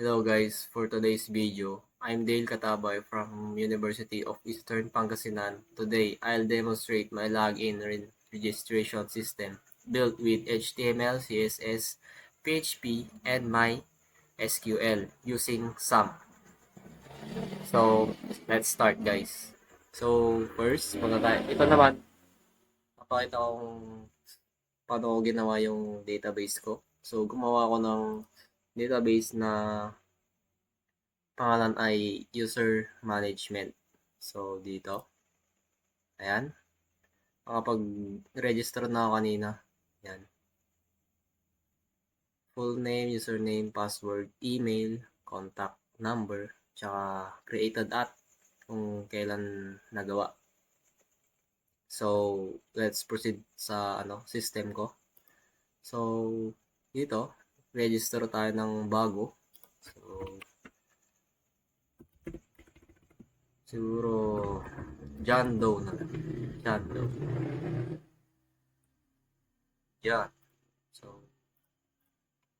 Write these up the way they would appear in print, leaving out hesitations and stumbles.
Hello guys, for today's video, I'm Dale Katabay from University of Eastern Pangasinan. Today, I'll demonstrate my login registration system built with HTML, CSS, PHP, and MySQL using SAMP. So, let's start guys. So, first, ito naman, papakita ko kung paano ko ginawa yung database ko. So, gumawa ko ng database na pangalan ay user management. So, dito. Ayan. Nakapag-register na ako kanina. Ayan. Full name, username, password, email, contact number, tsaka created at kung kailan nagawa. So, let's proceed sa system ko. So, dito, register tayo ng bago. So, siguro John Doe na. John Doe. Yan. So,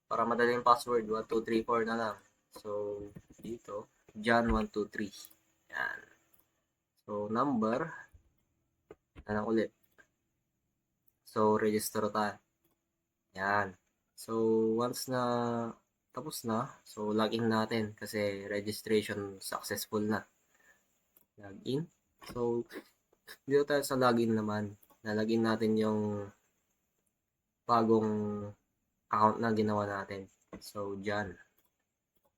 para madali yung password, 1, 2, 3, 4 na lang. So, dito, John 1, 2, 3. Yan. So, number, na lang ulit. So, register tayo. Yan. So, once na tapos na, so, login natin kasi registration successful na. Login. So, dito tayo sa login naman. Nalagin natin yung bagong account na ginawa natin. So, John.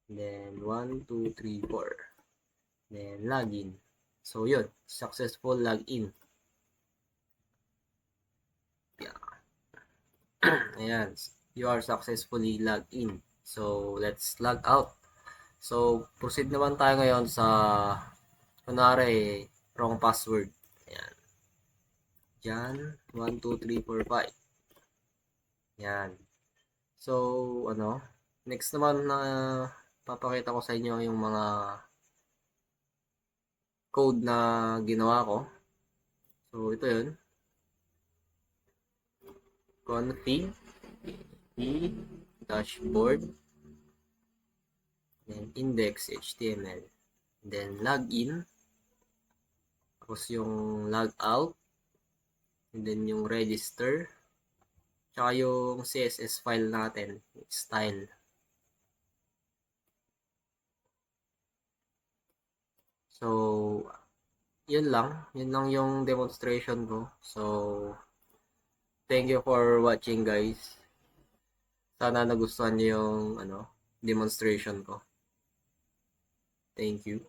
Then, 1, 2, 3, 4. Then, login. So, yun. Successful login. Yeah. Ayan. You are successfully logged in. So, let's log out. So, proceed naman tayo ngayon sa, kunwari, wrong password. Ayan. John, 1, 2, 3, 4, 5. Ayan. So, next naman na papakita ko sa inyo yung mga code na ginawa ko. So, ito yun. Config, dashboard, then index, HTML, then login, tapos yung logout, and then yung register, tsaka yung CSS file natin, style. So, yun lang yung demonstration ko. So, thank you for watching guys. Sana nagustuhan niyo yung demonstration ko. Thank you.